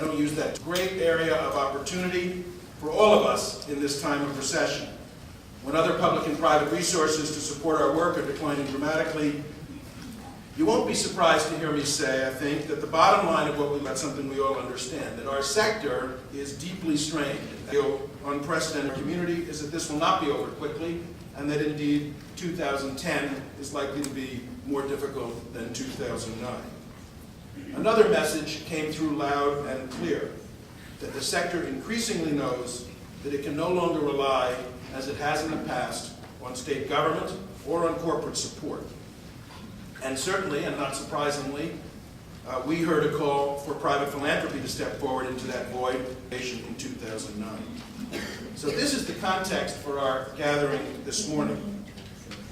don't use that. Great area of opportunity for all of us in this time of recession. When other public and private resources to support our work are declining dramatically, you won't be surprised to hear me say, I think, that the bottom line of that's something we all understand, that our sector is deeply strained. The unprecedented community is that this will not be over quickly, and that indeed 2010 is likely to be more difficult than 2009. Another message came through loud and clear, that the sector increasingly knows that it can no longer rely, as it has in the past, on state government or on corporate support. And certainly, and not surprisingly, we heard a call for private philanthropy to step forward into that void in 2009. So this is the context for our gathering this morning.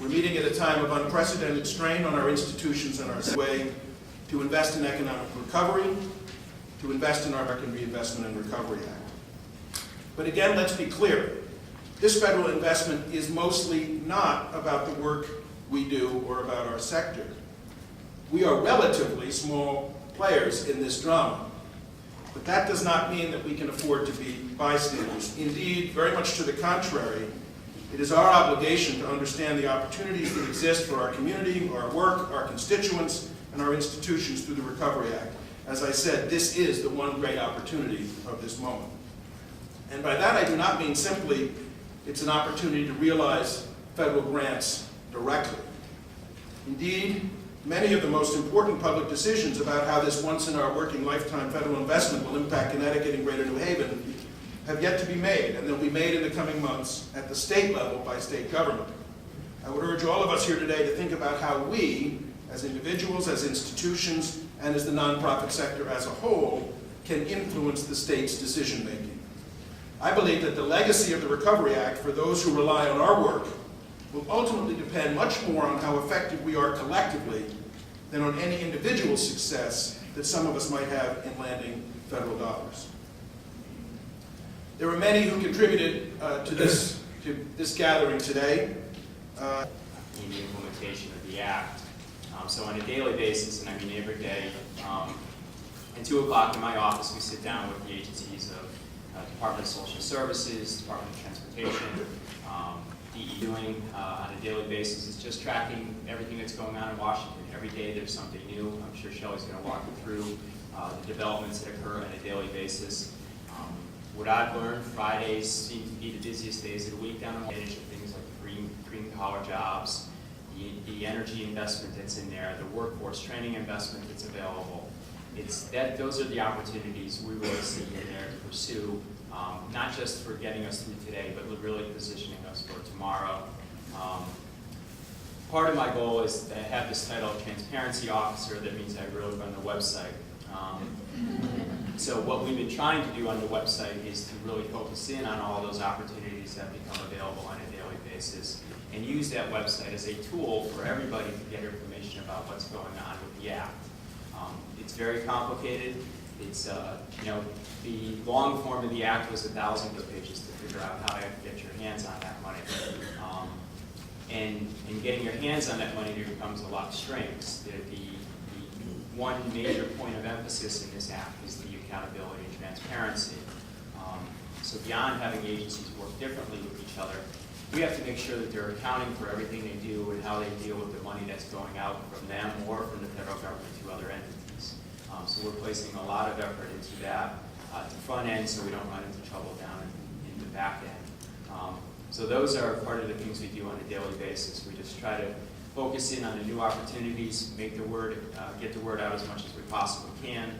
We're meeting at a time of unprecedented strain on our institutions and our way to invest in economic recovery, to invest in our American Reinvestment and Recovery Act. But again, let's be clear. This federal investment is mostly not about the work we do or about our sector. We are relatively small players in this drama, but that does not mean that we can afford to be bystanders. Indeed, very much to the contrary, it is our obligation to understand the opportunities that exist for our community, our work, our constituents, and our institutions through the Recovery Act. As I said, this is the one great opportunity of this moment. And by that I do not mean simply it's an opportunity to realize federal grants directly. Indeed, many of the most important public decisions about how this once-in-our-working lifetime federal investment will impact Connecticut and Greater New Haven have yet to be made, and they'll be made in the coming months at the state level by state government. I would urge all of us here today to think about how we, as individuals, as institutions, and as the nonprofit sector as a whole, can influence the state's decision-making. I believe that the legacy of the Recovery Act for those who rely on our work will ultimately depend much more on how effective we are collectively than on any individual success that some of us might have in landing federal dollars. There were many who contributed to this gathering today. In the implementation of the Act. So on a daily basis, and I mean every day, at 2 o'clock in my office, we sit down with the agencies of Department of Social Services, Department of Transportation, DE doing on a daily basis is just tracking everything that's going on in Washington. Every day there's something new. I'm sure Shelley's going to walk you through the developments that occur on a daily basis. What I've learned, Fridays seem to be the busiest days of the week down the edge of things like green collar jobs, the energy investment that's in there, the workforce training investment that's available. Those are the opportunities we really see in there to pursue, not just for getting us through today, but really positioning us for tomorrow. Part of my goal is to have this title of Transparency Officer. That means I really run the website. So what we've been trying to do on the website is to really focus in on all those opportunities that become available on a daily basis and use that website as a tool for everybody to get information about what's going on with the Act. It's very complicated. It's, the long form of the Act was 1,000 pages to figure out how to get your hands on that money. And getting your hands on that money, there becomes a lot of strings. The one major point of emphasis in this Act is the accountability and transparency. So beyond having agencies work differently with each other, we have to make sure that they're accounting for everything they do and how they deal with the money that's going out from them or from the federal government to other entities. So we're placing a lot of effort into that at the front end so we don't run into trouble down in the back end. So those are part of the things we do on a daily basis. We just try to focus in on the new opportunities, make the word, get the word out as much as we possibly can.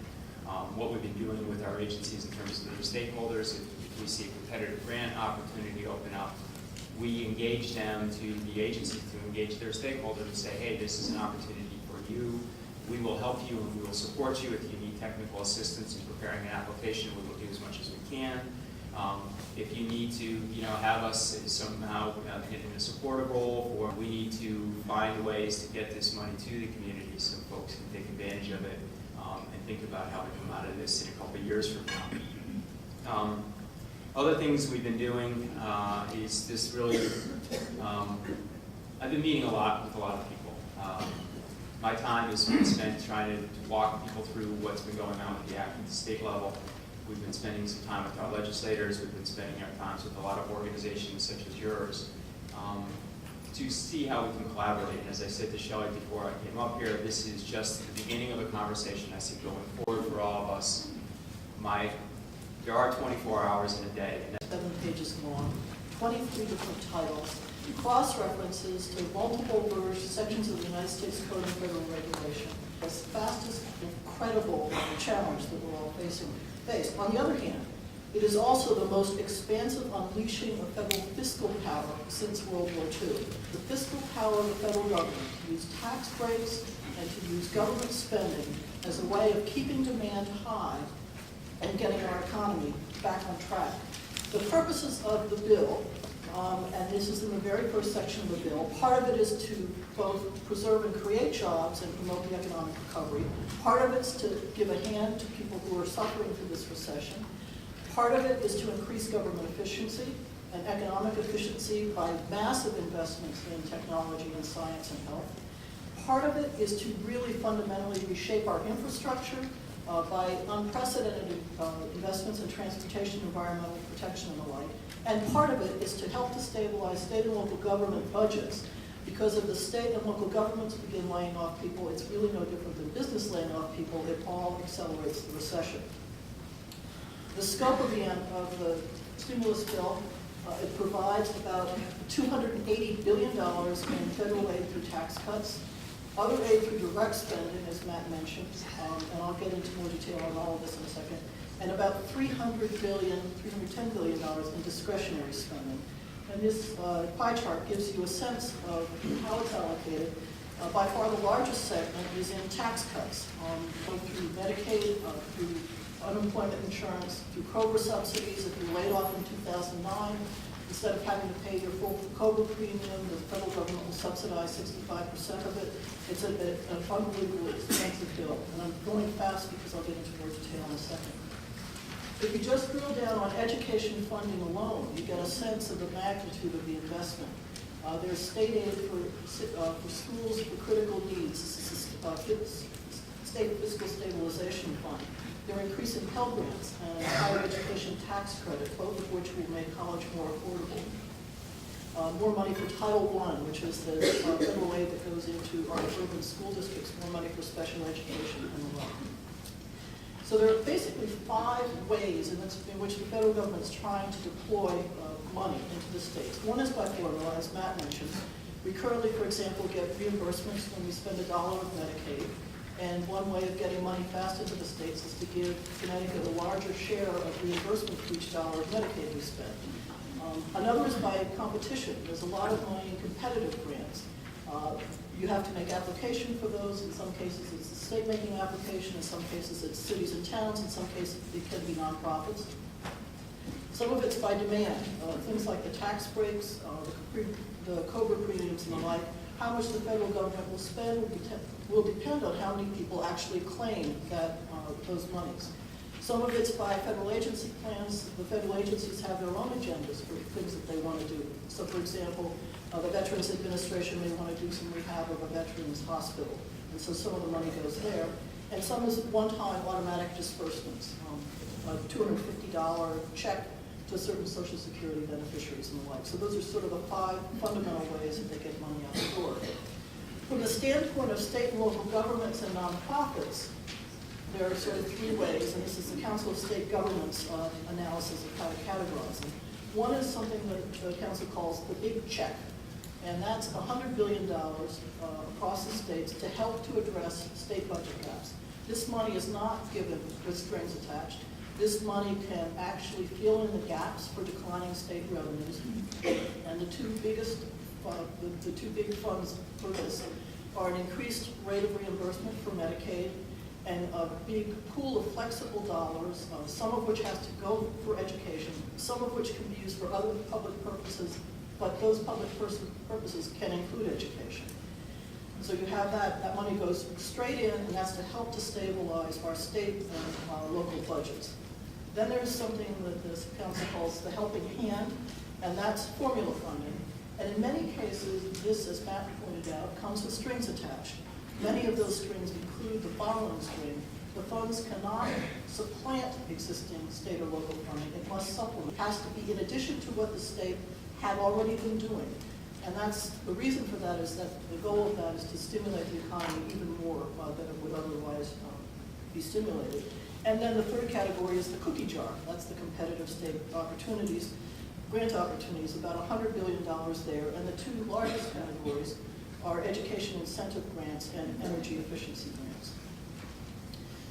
What we've been doing with our agencies in terms of their stakeholders, if we see a competitive grant opportunity open up, we engage them to the agency to engage their stakeholders and say, hey, this is an opportunity for you. We will help you and we will support you. If you need technical assistance in preparing an application, we will do as much as we can. If you need to, have us somehow in a supportive role, or we need to find ways to get this money to the community so folks can take advantage of it and think about how we come out of this in a couple of years from now. Other things we've been doing is this really, I've been meeting a lot with a lot of people. My time is spent trying to walk people through what's been going on with the act at the state level. We've been spending some time with our legislators. We've been spending our times with a lot of organizations such as yours to see how we can collaborate. And as I said to Shelley before I came up here, this is just the beginning of a conversation I see going forward for all of us. There are 24 hours in a day. 7 pages long, 23 different titles, cross-references to multiple sections of the United States Code of Federal Regulation. It's the fastest, incredible challenge that we're all faced. On the other hand, it is also the most expansive unleashing of federal fiscal power since World War II. The fiscal power of the federal government to use tax breaks and to use government spending as a way of keeping demand high and getting our economy back on track. The purposes of the bill, and this is in the very first section of the bill, part of it is to both preserve and create jobs and promote the economic recovery. Part of it's to give a hand to people who are suffering through this recession. Part of it is to increase government efficiency and economic efficiency by massive investments in technology and science and health. Part of it is to really fundamentally reshape our infrastructure by unprecedented investments in transportation, environmental protection, and the like. And part of it is to help to stabilize state and local government budgets, because if the state and local governments begin laying off people, it's really no different than business laying off people. It all accelerates the recession. The scope of the stimulus bill, it provides about $280 billion in federal aid through tax cuts, other aid through direct spending, as Matt mentioned, and I'll get into more detail on all of this in a second, and about $310 billion in discretionary spending. And this pie chart gives you a sense of how it's allocated. By far the largest segment is in tax cuts, both through Medicaid, through unemployment insurance, through COBRA subsidies. If you're laid off in 2009, instead of having to pay your full COBRA premium, the federal government will subsidize 65% of it. It's an unbelievably expensive bill. And I'm going fast because I'll get into more detail in a second. If you just drill down on education funding alone, you get a sense of the magnitude of the investment. There's state aid for schools for critical needs. This is state fiscal stabilization fund. They're increasing Pell Grants and higher education tax credit, both of which will make college more affordable. More money for Title I, which is the federal aid that goes into our urban school districts, more money for special education and the like. So there are basically 5 ways in which the federal government is trying to deploy money into the states. One is by formula, as Matt mentioned. We currently, for example, get reimbursements when we spend $1 of Medicaid. And one way of getting money fast into the states is to give Connecticut a larger share of reimbursement for each dollar of Medicaid we spend. Another is by competition. There's a lot of money in competitive grants. You have to make application for those. In some cases, it's the state making application. In some cases, it's cities and towns. In some cases, it can be nonprofits. Some of it's by demand. Things like the tax breaks, the COBRA premiums and the like. How much the federal government will spend will depend on how many people actually claim those monies. Some of it's by federal agency plans. The federal agencies have their own agendas for things that they want to do. So, for example, the Veterans Administration may want to do some rehab of a veterans hospital, and so some of the money goes there. And some is one-time automatic disbursements, a $250 check to certain Social Security beneficiaries and the like. So those are sort of the 5 fundamental ways that they get money out the door. From the standpoint of state and local governments and nonprofits, there are sort of 3 ways, and this is the Council of State Governments analysis of how to categorize them. One is something that the Council calls the big check, and that's $100 billion across the states to help to address state budget gaps. This money is not given with strings attached. This money can actually fill in the gaps for declining state revenues. And the two big funds for this are an increased rate of reimbursement for Medicaid and a big pool of flexible dollars, some of which has to go for education, some of which can be used for other public purposes, but those public purposes can include education. So you have that money goes straight in, and that's to help to stabilize our state and local budgets. Then there's something that this council calls the helping hand, and that's formula funding. And in many cases, this, as Matt pointed out, comes with strings attached. Many of those streams include the following stream. The funds cannot supplant existing state or local funding. It must supplement. It has to be in addition to what the state had already been doing. And that's, the reason for that is that the goal of that is to stimulate the economy even more than it would otherwise be stimulated. And then the third category is the cookie jar. That's the competitive state opportunities, grant opportunities, about $100 billion there. And the two largest categories are education incentive grants and energy efficiency grants.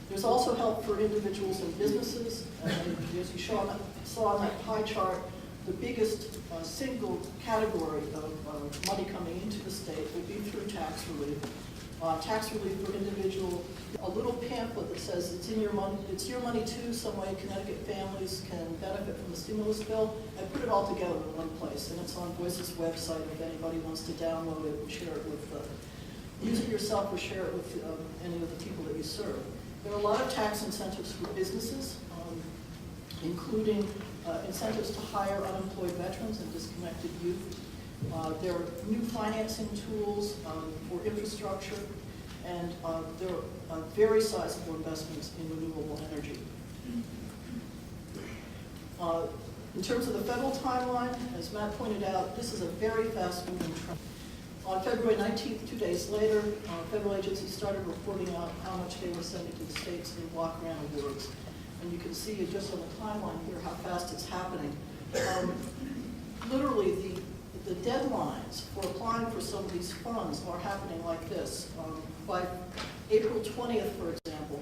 There's also help for individuals and businesses. As you saw on that pie chart, the biggest single category of money coming into the state would be through tax relief. Tax relief for individual, a little pamphlet that says it's your money too, some way Connecticut families can benefit from the stimulus bill. I put it all together in one place, and it's on Voice's website if anybody wants to download it and share it with, use it yourself or share it with any of the people that you serve. There are a lot of tax incentives for businesses, including incentives to hire unemployed veterans and disconnected youth. There are new financing tools for infrastructure, and there are very sizable investments in renewable energy. In terms of the federal timeline, as Matt pointed out, this is a very fast-moving trend. On February 19th, 2 days later, federal agencies started reporting out how much they were sending to the states in block grant awards. And you can see just on the timeline here how fast it's happening. Literally, the deadlines for applying for some of these funds are happening like this. By April 20th, for example,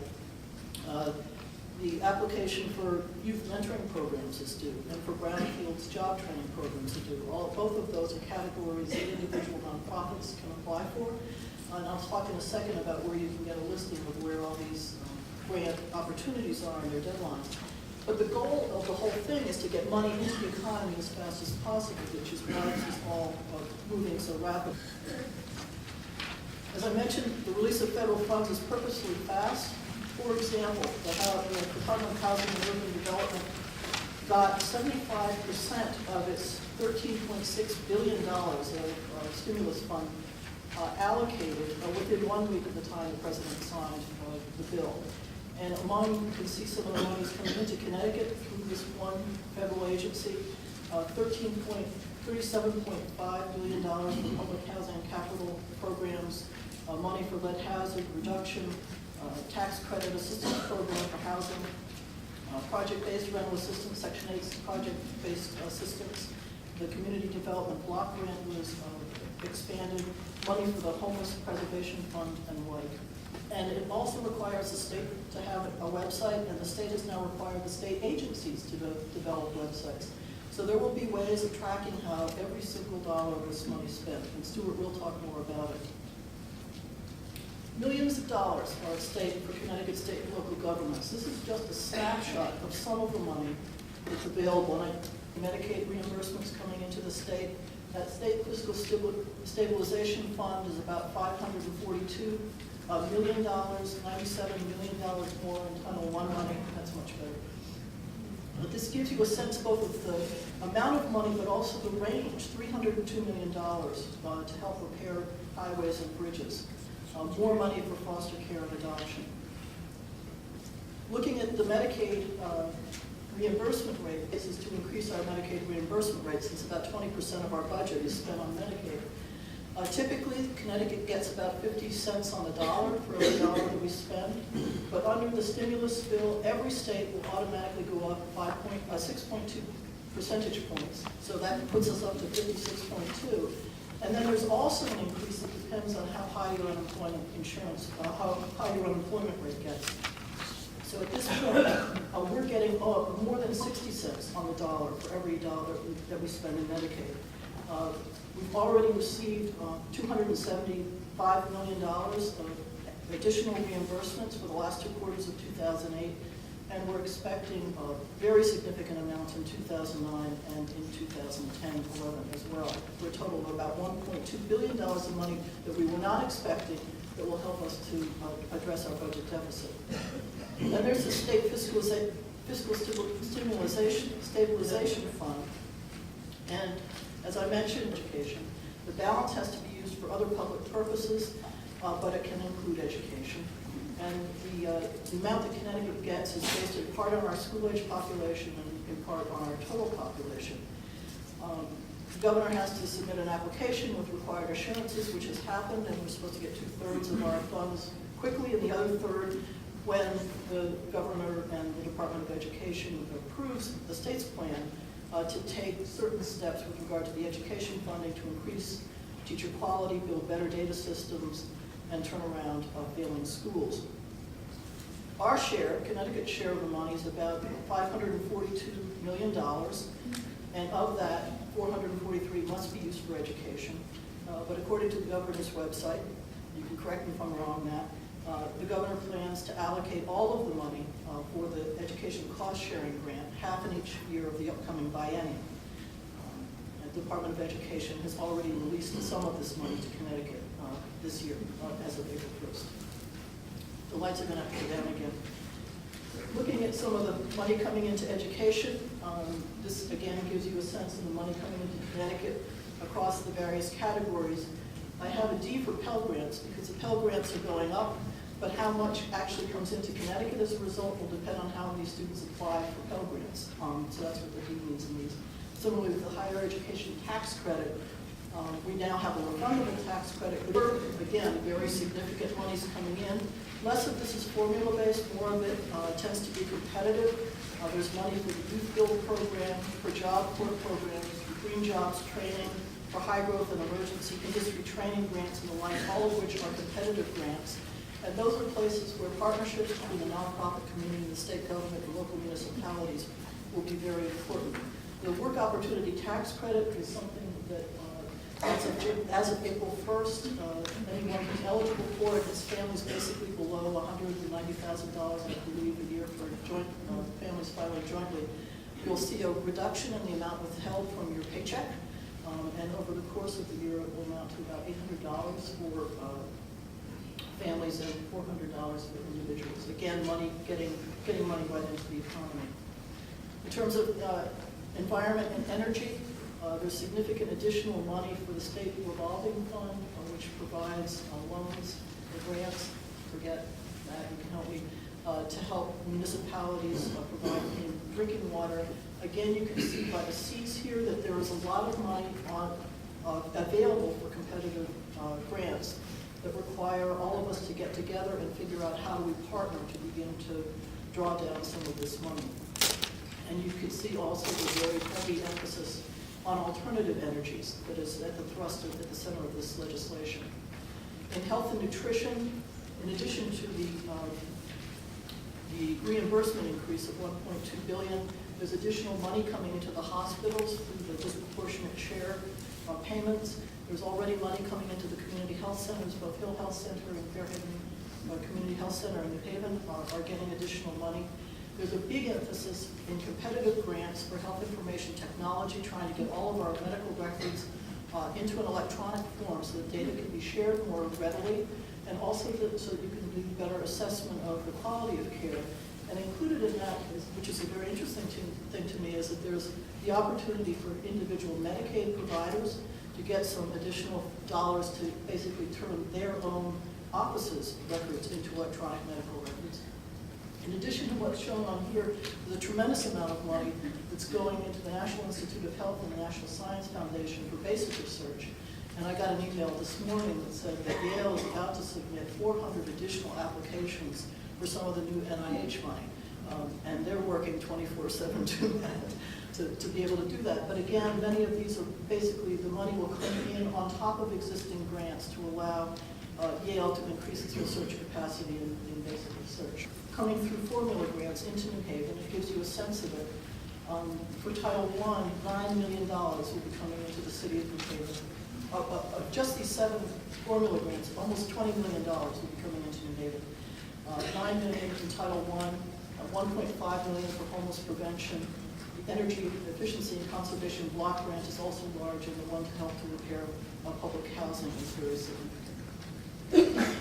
the application for youth mentoring programs is due, and for Brownfield's job training programs are due. Both of those are categories that individual nonprofits can apply for. And I'll talk in a second about where you can get a listing of where all these grant opportunities are in their deadlines. But the goal of the whole thing is to get money into the economy as fast as possible, which is why this is all moving so rapidly. As I mentioned, the release of federal funds is purposely fast. For example, the Department of Housing and Urban Development got 75% of its $13.6 billion of stimulus fund allocated within 1 week of the time the President signed the bill. And among, you can see some of the monies coming into Connecticut through this one federal agency, $37.5 billion for public housing and capital programs, money for lead hazard reduction, tax credit assistance program for housing, project-based rental assistance, Section 8 project-based assistance. The community development block grant was expanded, money for the homeless preservation fund and like. And it also requires the state to have a website, and the state has now required the state agencies to develop websites. So there will be ways of tracking how every single dollar of this money is spent, and Stuart will talk more about it. Millions of dollars are at stake for Connecticut state and local governments. This is just a snapshot of some of the money that's available. And Medicaid reimbursements coming into the state. That state fiscal stabilization fund is about $542 million, $97 million more in Title I money. That's much better. But this gives you a sense both of the amount of money, but also the range, $302 million to help repair highways and bridges. More money for foster care and adoption. Looking at the Medicaid reimbursement rate, this is to increase our Medicaid reimbursement rate, since about 20% of our budget is spent on Medicaid. Typically, Connecticut gets about 50 cents on the dollar for every dollar that we spend, but under the stimulus bill, every state will automatically go up 6.2 percentage points. So that puts us up to 56.2. And then there's also an increase that depends on how high your unemployment insurance, how high your unemployment rate gets. So at this point, we're getting more than 60 cents on the dollar for every dollar that we spend in Medicaid. We've already received $275 million of additional reimbursements for the last 2 quarters of 2008, and we're expecting very significant amounts in 2009 and in 2010-11 as well, for a total of about $1.2 billion of money that we were not expecting that will help us to address our budget deficit. Then there's the state fiscal stabilization fund, and as I mentioned, education. The balance has to be used for other public purposes. but it can include education. And the amount that Connecticut gets is based in part on our school-age population and in part on our total population. The governor has to submit an application with required assurances, which has happened, and we're supposed to get 2/3 of our funds quickly, and the other third when the governor and the Department of Education approves the state's plan to take certain steps with regard to the education funding to increase teacher quality, build better data systems, and turn around failing schools. Our share, Connecticut's share of the money, is about $542 million, and of that, 443 must be used for education. But according to the governor's website, you can correct me if I'm wrong, Matt, the governor plans to allocate all of the money for the education cost-sharing grant, half in each year of the upcoming biennium. The Department of Education has already released some of this money to Connecticut this year, as of April 1st. The lights are going to have to go down again. Looking at some of the money coming into education, this again gives you a sense of the money coming into Connecticut across the various categories. I have a D for Pell Grants because the Pell Grants are going up, but how much actually comes into Connecticut as a result will depend on how many students apply for Pell Grants. So that's what the D means in these. Similarly with the higher education tax credit, we now have a refundable tax credit. Again, very significant monies coming in. Less of this is formula-based, more of it tends to be competitive. There's money for the Youth Build program, for Job Corps programs, for Green Jobs training, for high growth and emergency industry training grants and the like, all of which are competitive grants. And those are places where partnerships between the nonprofit community and the state government and local municipalities will be very important. The work opportunity tax credit is something that as of April 1st, anyone who's eligible for it, his family's basically below $190,000, I believe, a year for joint families filing jointly. You'll see a reduction in the amount withheld from your paycheck, and over the course of the year, it will amount to about $800 for families and $400 for individuals. Again, getting money right into the economy. In terms of environment and energy, there's significant additional money for the state revolving fund, which provides loans and grants. Forget that, you can help me, to help municipalities provide clean drinking water. Again, you can see by the Cs here that there is a lot of money available for competitive grants that require all of us to get together and figure out how do we partner to begin to draw down some of this money. And you can see also the very heavy emphasis on alternative energies that is at the thrust of, at the center of this legislation. In health and nutrition, in addition to the reimbursement increase of $1.2 billion, there's additional money coming into the hospitals through the disproportionate share payments. There's already money coming into the community health centers. Both Hill Health Center and Fairhaven Community Health Center in New Haven are getting additional money. There's a big emphasis in competitive grants for health information technology, trying to get all of our medical records into an electronic form so that data can be shared more readily, and also so that you can do better assessment of the quality of care. And included in that, which is a very interesting thing to me, is that there's the opportunity for individual Medicaid providers to get some additional dollars to basically turn their own offices' records into electronic medical records. In addition to what's shown on here, there's a tremendous amount of money that's going into the National Institute of Health and the National Science Foundation for basic research. And I got an email this morning that said that Yale is about to submit 400 additional applications for some of the new NIH money. And they're working 24/7 to be able to do that. But again, many of these are basically, the money will come in on top of existing grants to allow Yale to increase its research capacity in basic research. Coming through formula grants into New Haven, it gives you a sense of it. For Title I, $9 million will be coming into the city of New Haven. Just these 7 formula grants, almost $20 million will be coming into New Haven. $9 million in Title I, $1.5 million for homeless prevention. The energy efficiency and conservation block grant is also large, and the one to help to repair public housing is very significant.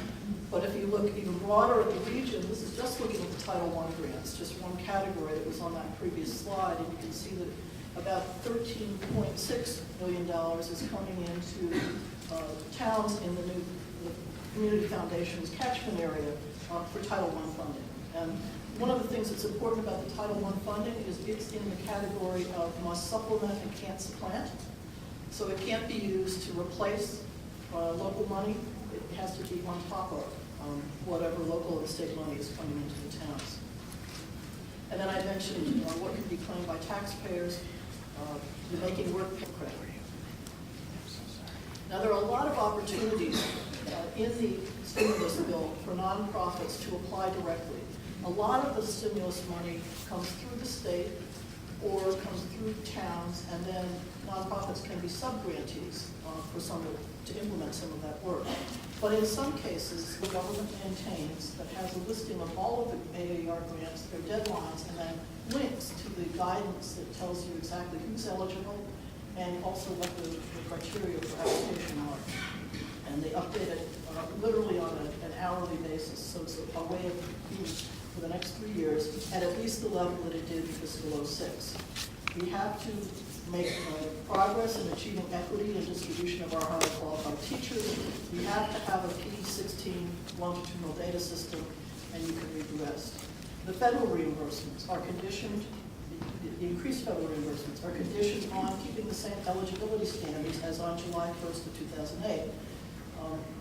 But if you look even broader at the region, this is just looking at the Title I grants, just one category that was on that previous slide, and you can see that about $13.6 million is coming into towns in the Community Foundation's catchment area for Title I funding. And one of the things that's important about the Title I funding is it's in the category of must supplement and can't supplant. So it can't be used to replace local money. It has to be on top of whatever local and state money is coming into the towns. And then I mentioned what can be claimed by taxpayers, the Making Work credit. Now, there are a lot of opportunities in the stimulus bill for nonprofits to apply directly. A lot of the stimulus money comes through the state or comes through towns, and then nonprofits can be sub-grantees to implement some of that work. But in some cases, the government maintains that has a listing of all of the AAR grants, their deadlines, and then links to the guidance that tells you exactly who's eligible and also what the criteria for application are. And they update it literally on an hourly basis, so it's a way of being for the next 3 years at least the level that it did in fiscal '06. We have to make progress in achieving equity and distribution of our highly qualified teachers. We have to have a P16 longitudinal data system, and you can read the rest. The federal reimbursements are conditioned, the increased federal reimbursements are conditioned on keeping the same eligibility standards as on July 1st of 2008.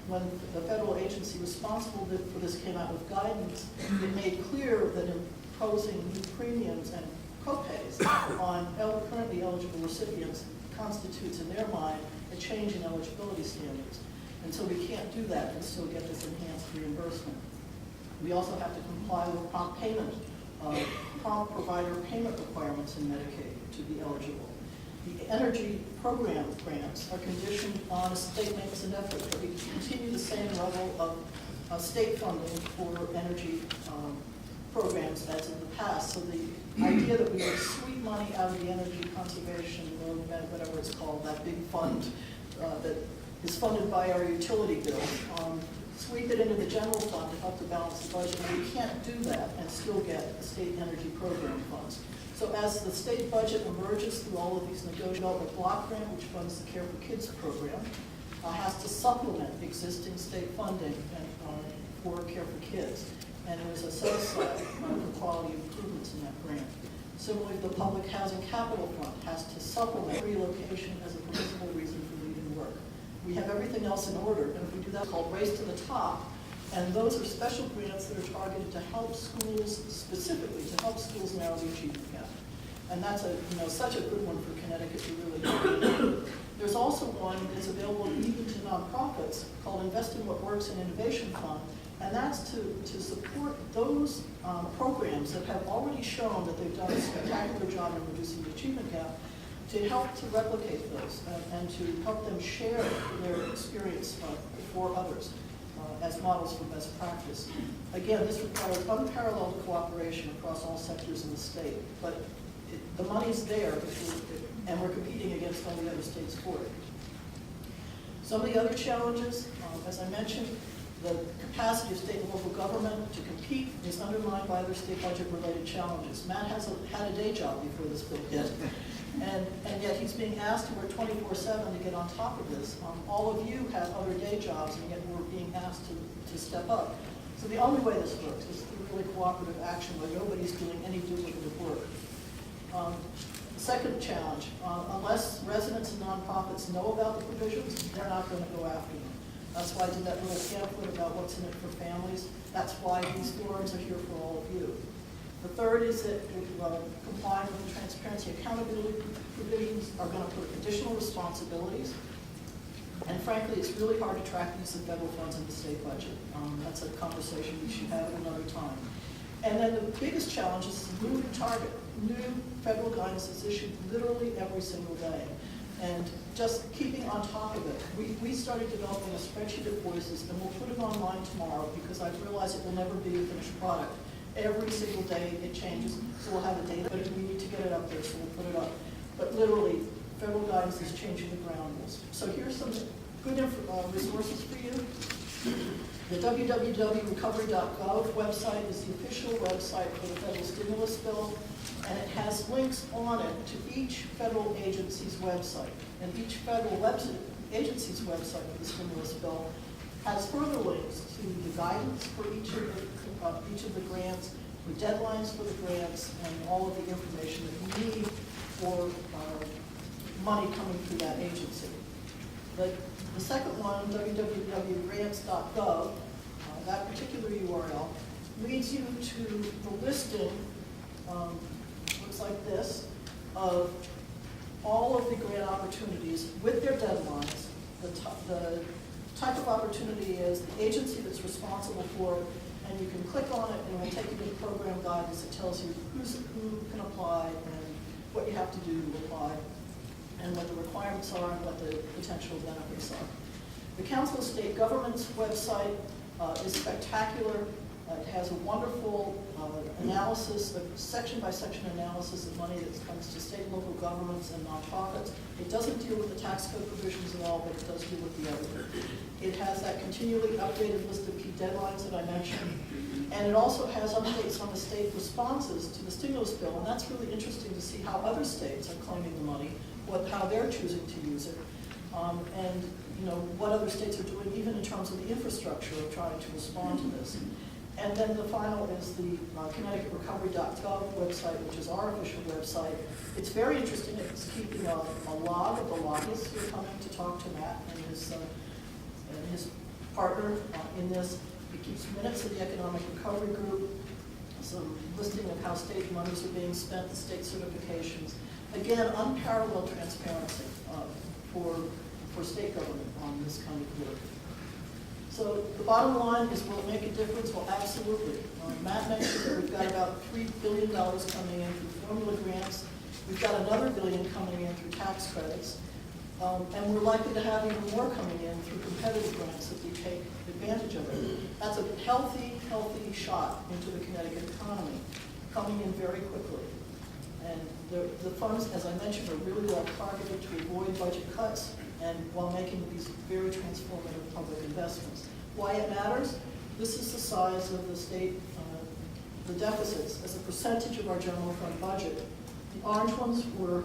When the federal agency responsible for this came out with guidance, it made clear that imposing new premiums and co-pays on currently eligible recipients constitutes, in their mind, a change in eligibility standards. And so we can't do that and still get this enhanced reimbursement. We also have to comply with prompt provider payment requirements in Medicaid to be eligible. The energy program grants are conditioned on a state makes an effort that we continue the same level of state funding for energy programs as in the past. So the idea that we would sweep money out of the energy conservation, or whatever it's called, that big fund that is funded by our utility bill, sweep it into the general fund to help to balance the budget. And we can't do that and still get the state energy program funds. So as the state budget emerges through all of these negotiations, the block grant, which funds the Care for Kids program, has to supplement existing state funding for Care for Kids. And there is a set-aside for quality improvements in that grant. Similarly, the Public Housing Capital Fund has to supplement relocation as a principal reason for leaving work. We have everything else in order, and if we do that, it's called Race to the Top. And those are special grants that are targeted to help schools, specifically to help schools narrow the achievement gap. And that's such a good one for Connecticut to really do. There's also one that's available even to nonprofits called Invest in What Works and Innovation Fund. And that's to support those programs that have already shown that they've done a spectacular job in reducing the achievement gap, to help to replicate those and to help them share their experience for others as models for best practice. Again, this requires unparalleled cooperation across all sectors in the state, but the money's there, and we're competing against all the other states for it. Some of the other challenges, as I mentioned, the capacity of state and local government to compete is undermined by other state budget-related challenges. Matt had a day job before this bill hit, and yet he's being asked to work 24/7 to get on top of this. All of you have other day jobs, and yet we're being asked to step up. So the only way this works is through really cooperative action where nobody's doing any duplicative work. Second challenge, unless residents and nonprofits know about the provisions, they're not going to go after them. That's why I did that little pamphlet about what's in it for families. That's why these forums are here for all of you. The third is that complying with the transparency accountability provisions are going to put additional responsibilities. And frankly, it's really hard to track use of federal funds in the state budget. That's a conversation we should have at another time. And then the biggest challenge is the moving target. New federal guidance is issued literally every single day. And just keeping on top of it. We started developing a spreadsheet of voices, and we'll put it online tomorrow because I've realized it will never be a finished product. Every single day it changes, so we'll have a data, but we need to get it up there, so we'll put it up. But literally, federal guidance is changing the ground rules. So here's some good resources for you. The www.recovery.gov website is the official website for the federal stimulus bill, and it has links on it to each federal agency's website. And each federal agency's website for the stimulus bill has further links to the guidance for each of the grants, the deadlines for the grants, and all of the information that you need for money coming through that agency. The second one, www.grants.gov, that particular URL, leads you to the listing, looks like this, of all of the grant opportunities with their deadlines. The type of opportunity is the agency that's responsible for it, and you can click on it and it will take you to the program guidance that tells you who can apply and what you have to do to apply, and what the requirements are and what the potential benefits are. The Council of State Governments website is spectacular. It has a wonderful analysis, a section-by-section analysis of money that comes to state and local governments and nonprofits. It doesn't deal with the tax code provisions at all, but it does deal with the other. It has that continually updated list of key deadlines that I mentioned. And it also has updates on the state responses to the stimulus bill, and that's really interesting to see how other states are claiming the money, how they're choosing to use it, and what other states are doing, even in terms of the infrastructure of trying to respond to this. And then the final is the ConnecticutRecovery.gov website, which is our official website. It's very interesting. It's keeping a log of the lobbyists who are coming to talk to Matt and his partner in this. It keeps minutes of the Economic Recovery Group, some listing of how state monies are being spent, the state certifications. Again, unparalleled transparency for state government on this kind of work. So the bottom line is, will it make a difference? Well, absolutely. Matt mentioned that we've got about $3 billion coming in through formula grants. We've got another $1 billion coming in through tax credits. And we're likely to have even more coming in through competitive grants if we take advantage of it. That's a healthy shot into the Connecticut economy, coming in very quickly. And the funds, as I mentioned, are really well targeted to avoid budget cuts and while making these very transformative public investments. Why it matters? This is the size of the state, the deficits as a percentage of our general fund budget. The orange ones were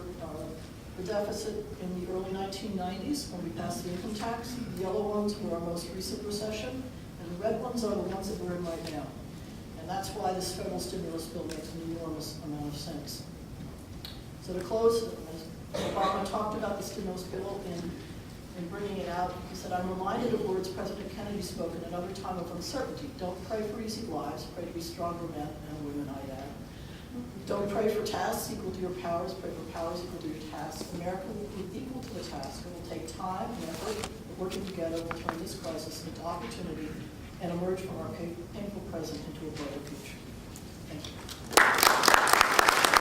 the deficit in the early 1990s when we passed the income tax. The yellow ones were our most recent recession, and the red ones are the ones that we're in right now. And that's why this federal stimulus bill makes an enormous amount of sense. So to close, Obama talked about the stimulus bill in bringing it out. He said, "I'm reminded of words President Kennedy spoke in another time of uncertainty. Don't pray for easy lives, pray to be stronger men and women," I add. "Don't pray for tasks equal to your powers, pray for powers equal to your tasks. America will be equal to the task. It will take time and effort, but working together will turn this crisis into opportunity and emerge from our painful present into a brighter future."